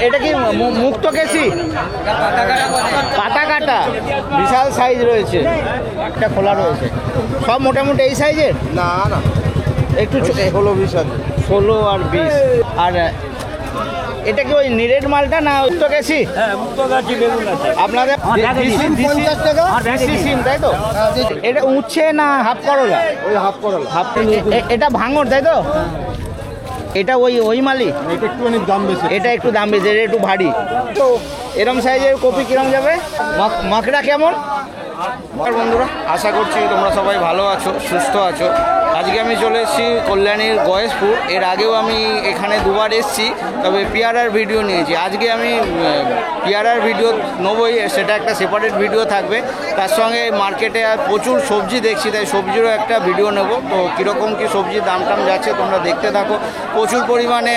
এটা কি মুক্ত কেসি? পাতা কাটা, বিশাল সাইজ রয়েছে, একটা খোলা রয়েছে। সব মোটামুটি এই সাইজের? না না, একটু 16-20 আছে। 16 আর 20। আর এটা কি ওই নিরেট মালটা না মুক্ত কেসি? হ্যাঁ, মুক্ত গাছি বেগুন আছে আপনাদের 50 টাকা। সিম তাই তো? এটা উচ্ছে না হাফ করলা? ওই হাফ করলা। হাফ। এটা ভাঙর তাই তো? এটা ওই মালি? এটা একটুখানি দাম বেশি। এটা একটু দাম বেশি, এটা একটু ভারী। তো এরম সাইজের কপি কিরম যাবে? মাকড়া কেমন? বন্ধুরা, আশা করছি তোমরা সবাই ভালো আছো, সুস্থ আছো। আজকে আমি চলে এসেছি কল্যাণীর গয়েশপুর। এর আগেও আমি এখানে দুবার এসেছি, তবে পেয়ারার ভিডিও নিয়েছি। আজকে আমি পেয়ারার ভিডিও নেবই, সেটা একটা সেপারেট ভিডিও থাকবে। তার সঙ্গে মার্কেটে আর প্রচুর সবজি দেখছি, তাই সবজিরও একটা ভিডিও নেব। তো কীরকম কী সবজির দাম টাম যাচ্ছে তোমরা দেখতে থাকো। প্রচুর পরিমাণে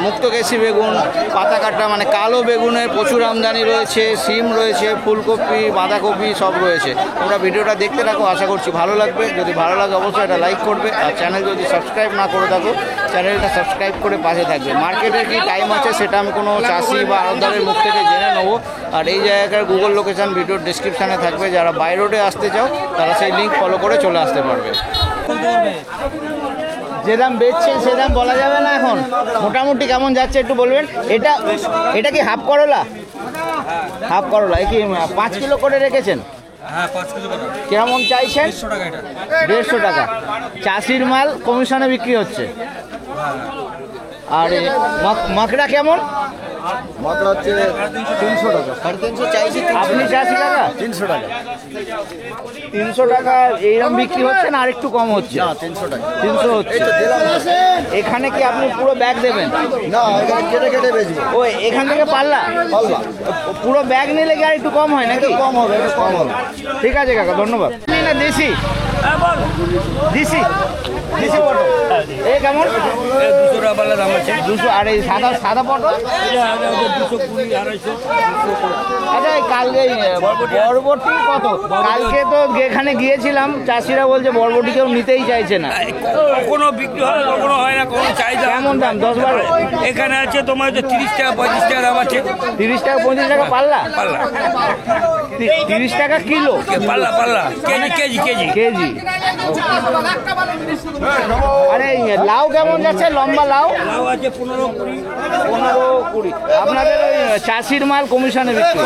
মুক্তকেশী বেগুন, পাতা কাটা মানে কালো বেগুনের প্রচুর আমদানি রয়েছে, সিম রয়েছে, ফুলকপি, বাঁধাকপি সব রয়েছে। তোমরা ভিডিওটা দেখতে থাকো, আশা করছি ভালো লাগবে। যদি ভালো লাগে অবশ্যই এটা লাইক করবে, আর চ্যানেল যদি সাবস্ক্রাইব না করে থাকো চ্যানেলটা সাবস্ক্রাইব করে পাশে থাকবে। মার্কেটের কি টাইম আছে সেটা আমি কোনো চাষি বা আড়তদারের মুখ থেকে জেনে নেবো। আর এই জায়গার গুগল লোকেশান ভিডিওর ডিসক্রিপশানে থাকবে, যারা বাই রোডে আসতে চাও তারা সেই লিঙ্ক ফলো করে চলে আসতে পারবে। যে দাম বেচছেন সে দাম বলা যাবে না এখন, মোটামুটি কেমন যাচ্ছে একটু বলবেন? এটা কি হাফ করলা? হাফ করলা কি 5 কিলো করে রেখেছেন? হ্যাঁ, 5 কিলো করে। কেমন চাইছেন? 150 টাকা। এটা 150 টাকা। চাষির মাল কমিশনে বিক্রি হচ্ছে। আর মাকড়া কেমন? মাত্র হচ্ছে 300 টাকা। 350 চাইছি। আপনি চাষি টাকা? 300 টাকা। 300 টাকা এইরকম বিক্রি হচ্ছে না আর একটু কম হচ্ছে? না, 300 টাকা। 300 হচ্ছে। এখানে কি আপনি পুরো ব্যাগ দেবেন? না, এখানে কেটে কেটে বেচবো। ও এখান থেকে পাল্লা? পুরো ব্যাগ নিলে কি আর একটু কম হয় নাকি? কম হবে, একটু কম হবে। ঠিক আছে কাকা, ধন্যবাদ। না দেশি? দেশি দেশি পটল এই কেমন? 200 টাকা পাল্লা দাম আছে। 200। আর এই সাদা পটল? 220, 250। আচ্ছা, এই কালকে বরবটি কত? কালকে তো এখানে গিয়েছিলাম, চাষিরা বলছে বরবটি কেউ নিতেই চাইছে না। কখনো বিক্রি হয়, কখনো হয় না, কোনো চাহিদা। কেমন দাম? 10-12? এখানে আছে তোমার হচ্ছে 30 টাকা, 35 টাকা দাম আছে। 30 টাকা 35 টাকা পাল্লা? পাল্লা 30 টাকা কিলো? পাল্লা পাল্লা, কেজি কেজি কেজি কেজি। আরে লাউ কেমন যাচ্ছে? লম্বা লাউ? লাউ আছে 15-20। 15-20। আপনাদের ওই চাষির মাল কমিশনে বিক্রি?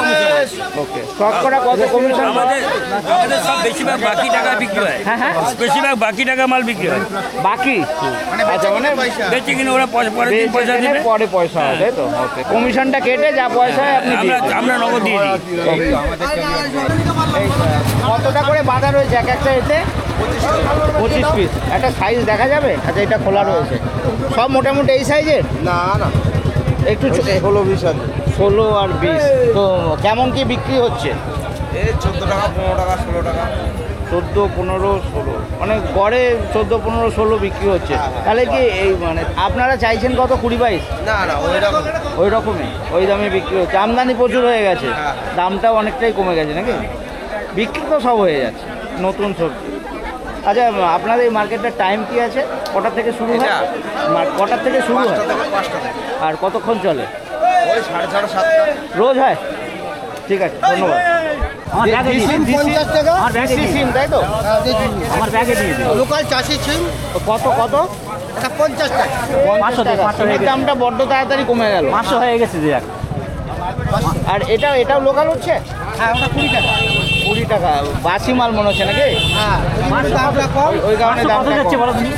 ওকে। শতকরা কত কমিশন? আমাদের সব বেশিরভাগ বাকি টাকা বিক্রি হয়। হ্যাঁ হ্যাঁ, বেশিরভাগ বাকি টাকা মাল বিক্রি হয়। বাকি? আচ্ছা, মানে বেঁচে কিনে ওরা পরে দিন পয়সা দেবে, পরে পয়সা হয় তাই তো? ওকে। কমিশনটা কেটে যা পয়সা হয় আপনি দিয়ে দেন। আমরা নগদ দিয়ে দিই। কতটা করে বাঁধা রয়েছে এক একটা এতে? 25 পিস। একটা সাইজ দেখা যাবে? আচ্ছা, এটা খোলা রয়েছে। সব মোটামুটি এই সাইজের? না না, একটু 16-20 আছে। 16 আর 20। তো কেমন কি বিক্রি হচ্ছে? এই 14 টাকা, 15 টাকা, 16 টাকা। 14, 15, 16, মানে গড়ে 14, 15, 16 বিক্রি হচ্ছে। তাহলে কি এই মানে আপনারা চাইছেন কত? 20-22? না না, ওইরকম। ওই রকমই, ওই দামে বিক্রি হচ্ছে। আমদানি প্রচুর হয়ে গেছে, দামটাও অনেকটাই কমে গেছে নাকি? বিক্রি তো সব হয়ে যাচ্ছে নতুন সবজি। আচ্ছা, আপনাদের এই মার্কেটটার টাইম কি আছে? কটার থেকে শুরু হয়? কটার থেকে শুরু হয়? 5টা থেকে। আর কতক্ষণ চলে? ওই 6:30, 7টা। রোজ হয়? ঠিক আছে, ধন্যবাদ। 50 টাকা। সিম তাই তো? আমার ব্যাগে দিয়ে দিই। লোকাল চাষি ছিম। কত কত? এটা 50 টাকা। 500 টাকা। সিমের দামটা বড্ড তাড়াতাড়ি কমে গেল। 500 হয়ে গেছে যে। আর এটাও লোকাল হচ্ছে? হ্যাঁ, ওটা 20 টাকা। 20 টাকা। বাসি মাল মনে হচ্ছে নাকি? হ্যাঁ, দামটা কম। ওই কারণে দামটা যাচ্ছে কম। বলো তুমি।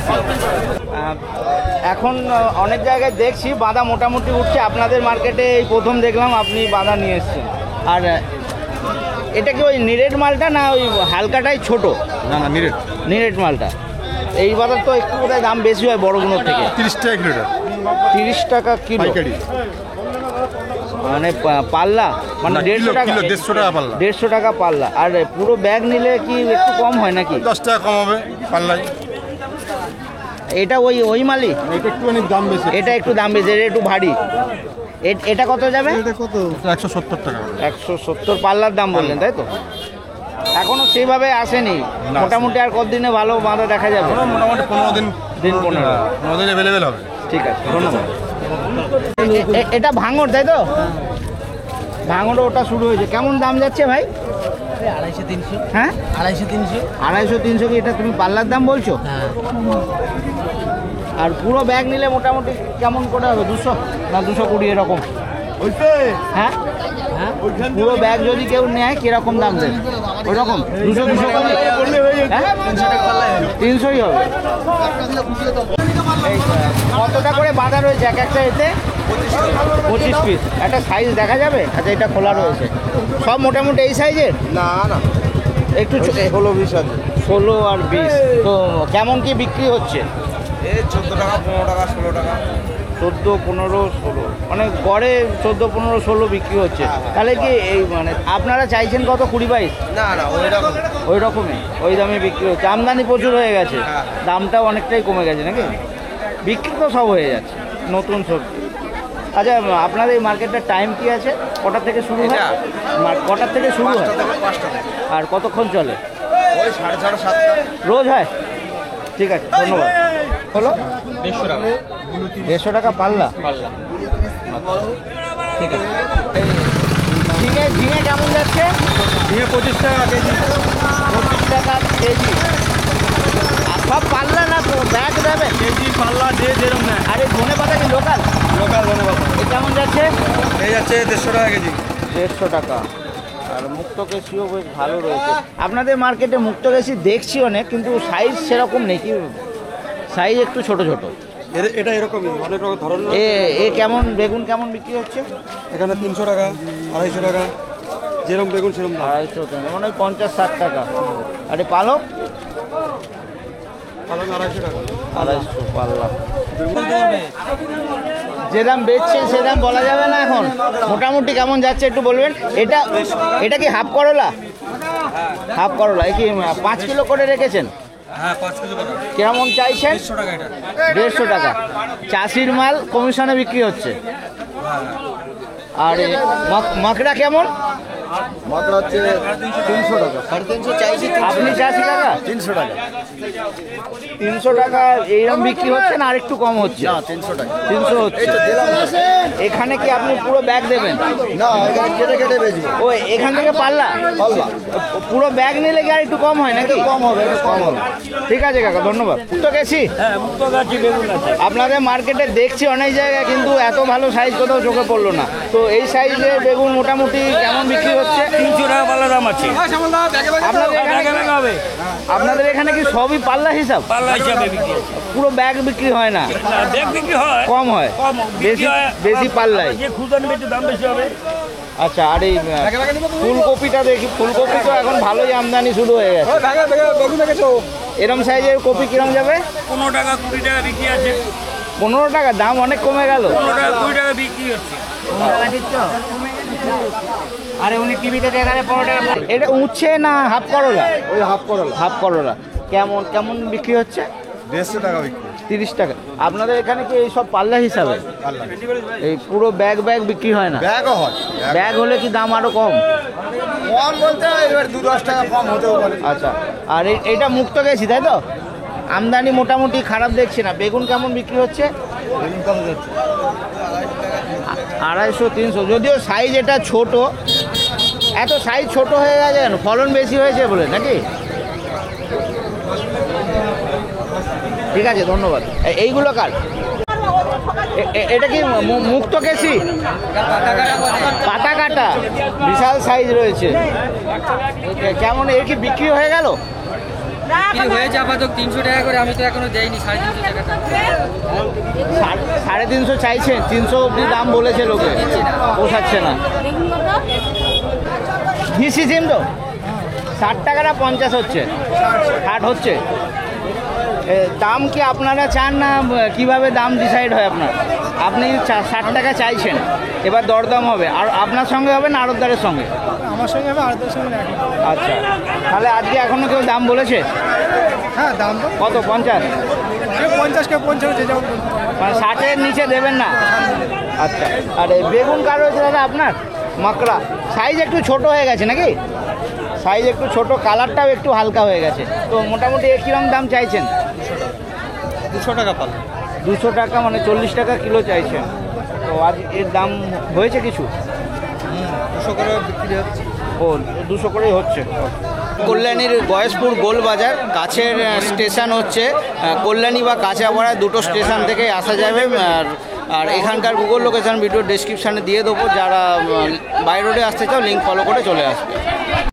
এখন অনেক জায়গায় দেখছি বাঁধা মোটামুটি উঠছে। আপনাদের মার্কেটে এই প্রথম দেখলাম আপনি বাঁধা নিয়ে এসছেন। আর এটা কি ওই নিরেট মালটা না ওই হালকাটাই ছোট? না না, নিরেট মালটা। এই বাজার তো একটু বোধহয় দাম বেশি হয় বড়গুলোর থেকে। 30 টাকা কিলোটা। 30 টাকা কিলো পাইকারি। মানে পাল্লা মানে 150 টাকা? 150 টাকা পাল্লা। 150 টাকা পাল্লা। আর পুরো ব্যাগ নিলে কি একটু কম হয় নাকি? 10 টাকা কম হবে পাল্লাই। এটা ওই মালই? এটা একটুখানি দাম বেশি। এটা একটু দাম বেশি, এটা একটু ভারী। এটা কত যাবে? এটা কত? 170 টাকা। 170 পাল্লার দাম বললেন তাই তো? এখনো সেইভাবে আসেনি মোটামুটি। আর কতদিনে ভালো বাঁধা দেখা যাবে? মোটামুটি 15 দিন। 15 15 দিন অ্যাভেলেবেল হবে। ঠিক আছে, ধন্যবাদ। এটা ভাঙর তাই তো? ভাঙড়ে ওটা শুরু হয়েছে। কেমন দাম যাচ্ছে ভাই? 250-300। হ্যাঁ 250-300। 250-300 কি এটা তুমি পাল্লার দাম বলছো? হ্যাঁ। আর পুরো ব্যাগ নিলে মোটামুটি কেমন করে হবে? 200 না 220 এরকম? হ্যাঁ হ্যাঁ। পুরো ব্যাগ যদি কেউ নেয় কিরকম দাম দেয়? ওই রকম 200 করে? হ্যাঁ 300ই হবে। এই কতটা করে বাঁধা রয়েছে এক একটা এতে? 25 পিস। একটা সাইজ দেখা যাবে? আচ্ছা এটা খোলা রয়েছে সব মোটামুটি এই সাইজের? না না, একটু 16-20 আছে। 16 আর 20। তো কেমন কি বিক্রি হচ্ছে? এই 14 টাকা, 15 টাকা, 16 টাকা। 14, 15, 16 মানে গড়ে 14, 15, 16 বিক্রি হচ্ছে। তাহলে কি এই মানে আপনারা চাইছেন কত? 20-22? না না, ওই রকম। ওই রকমই ওই দামে বিক্রি হচ্ছে। আমদানি প্রচুর হয়ে গেছে, হ্যাঁ। দামটাও অনেকটাই কমে গেছে নাকি? বিক্রি তো সব হয়ে যাচ্ছে নতুন সবজি। আচ্ছা আপনাদের এই মার্কেটটার টাইম কি আছে? কটার থেকে শুরু হয়? কটার থেকে শুরু হয় 5টা থেকে 5টা থেকে। আর কতক্ষণ চলে? ওই 6:30, 7টা। রোজ হয়? ঠিক আছে ধন্যবাদ। হলো 150 টাকা। 150 টাকা পাল্লা? ঠিক আছে। ঝিঙে ঝিঙে কেমন যাচ্ছে? ঝিঙে 25 টাকা কেজি। 25 টাকা কেজি। আর সব পাল্লা না তো ব্যাগ দেবে? কেজি পাল্লা যে যেরকম নেয়। আর এই ধনে পাতা কি লোকাল? লোকাল ধন্যবাদ। এ কেমন যাচ্ছে? এই যাচ্ছে 150 টাকা কেজি। 150 টাকা। আর মুক্তকেশিও বেশ ভালো রয়েছে। আপনাদের মার্কেটে মুক্তকেশি দেখছি অনেক, কিন্তু সাইজ সেরকম নেই কি? সাইজ একটু ছোট ছোট। এটা এরকমই অনেক রকম ধরনের। এ কেমন বেগুন কেমন বিক্রি হচ্ছে? এখানে 300 টাকা, 250 টাকা, যেরকম বেগুন সেরকম দাম। 250 টাকা মানে 50-60 টাকা। আর এই পালক? পালং 250 টাকা। 250 পাল্লা। যে দাম বেচছেন সে দাম বলা যাবে না এখন। মোটামুটি কেমন যাচ্ছে একটু বলবেন? এটা এটা কি হাফ করলা? হাফ করলা এ কি 5 কিলো করে রেখেছেন? হ্যাঁ 5 কিলো করে। কেমন চাইছেন? 150 টাকা এটা। 150 টাকা। চাষির মাল কমিশনে বিক্রি হচ্ছে। আর এ মাকড়া কেমন? মাত্রা হচ্ছে 300 টাকা। 350 চাইছি। আপনি চাষি টাকা? 300 টাকা। 300 টাকা এইরকম বিক্রি হচ্ছে না আর একটু কম হচ্ছে? না 300 টাকা। 300 হচ্ছে। এখানে কি আপনি পুরো ব্যাগ দেবেন? না, এখানে কেটে কেটে বেচবো। ও এখান থেকে পাল্লা? পাল্লা। পুরো ব্যাগ নিলে কি আর একটু কম হয় নাকি? কম হবে, একটু কম হবে। ঠিক আছে কাকা ধন্যবাদ। তো গেছি হ্যাঁ মুক্ত গাছি বেগুন আছে। আপনাদের মার্কেটে দেখছি অনেক জায়গায়, কিন্তু এত ভালো সাইজ কোথাও চোখে পড়লো না। তো এই সাইজের বেগুন মোটামুটি কেমন বিক্রি হচ্ছে? 300 টাকা পাল্লা দাম আছে। আপনাদের এখানে ব্যাগে ব্যাগে হবে। আপনাদের এখানে কি সবই পাল্লা হিসাব? পাল্লা হিসাবে বিক্রি হয়। পুরো ব্যাগ বিক্রি হয় না? না, ব্যাগ বিক্রি হয়। কম হয়? কম বিক্রি বেশি হয়। বেশি পাল্লাই? যে খুচরা নেবে একটু দাম বেশি হবে। আচ্ছা আর এই ফুলকপিটা দেখি, ফুলকপি তো এখন ভালোই আমদানি শুরু হয়ে গেছে। এরম সাইজের কপি কিরম যাবে? 15 টাকা 20 টাকা বিক্রি আছে। 15 টাকা? দাম অনেক কমে গেল। 15 টাকা 20 টাকা বিক্রি হচ্ছে। আরে উনি টিভিতে দেখালে 15 টাকা। এটা উচ্ছে না হাফ করলা? ওই হাফ করলা। হাফ করলা কেমন কেমন বিক্রি হচ্ছে? 150 টাকা বিক্রি। 30 টাকা। আপনাদের এখানে কি এই সব পাল্লা হিসাবে? পাল্লা। এই পুরো ব্যাগ ব্যাগ বিক্রি হয় না? ব্যাগও হয়। ব্যাগ হলে কি দাম আরো কম? কম বলতে এবার 2-10 টাকা কম হতেও পারে। আচ্ছা আর এটা মুক্ত গেছি তাই তো? আমদানি মোটামুটি খারাপ দেখছি না। বেগুন কেমন বিক্রি হচ্ছে? বেগুন কত যাচ্ছে? 250-300। যদিও সাইজ এটা ছোট, এত সাইজ ছোট হয়ে গেছে কেন? ফলন বেশি হয়েছে বলে নাকি? ঠিক আছে ধন্যবাদ। এইগুলো কার? এটা কি মুক্ত কেসি? পাতা কাটা বিশাল সাইজ রয়েছে। কেমন এর কি বিক্রি হয়ে গেল? হয়েছে আপাতত 300 টাকা করে। আমি তো এখনো দেইনি 350 টাকাটা। 350 চাইছেন? 300 অব্দি দাম বলেছে লোকে, পোষাচ্ছে না। ঘিসি সিম তো 60 টাকা না 50 হচ্ছে? 60 হচ্ছে। দাম কি আপনারা চান না কিভাবে দাম ডিসাইড হয় আপনার? আপনি 60 টাকা চাইছেন, এবার দরদাম হবে আর আপনার সঙ্গে হবে না আড়তদারের সঙ্গে? আমার সঙ্গে আমি আড়তের সঙ্গে রাখি। আচ্ছা তাহলে আজকে এখনো কেউ দাম বলেছে? হ্যাঁ দাম তো কত? 50? 50 কে 50 যে যেমন। মানে 60-এর নিচে দেবেন না? আচ্ছা আর এই বেগুন কার রয়েছে দাদা আপনার? মাকড়া সাইজ একটু ছোট হয়ে গেছে নাকি? সাইজ একটু ছোট, কালারটাও একটু হালকা হয়ে গেছে। তো মোটামুটি কীরকম দাম চাইছেন? 200 টাকা পাল্লা। 200 টাকা মানে 40 টাকা কিলো চাইছেন। তো আজ এর দাম হয়েছে কিছু? 200 করে বিক্রি হচ্ছে। ও 200 করেই হচ্ছে। কল্যাণীর গয়েশপুর গোলবাজার কাছের স্টেশন হচ্ছে কল্যাণী বা কাঁচাপাড়া, দুটো স্টেশন থেকে আসা যাবে। আর এখানকার গুগল লোকেশন ভিডিও ডেসক্রিপশানে দিয়ে দেবো, যারা বাই রোডে আসতে চাও লিঙ্ক ফলো করে চলে আসবে।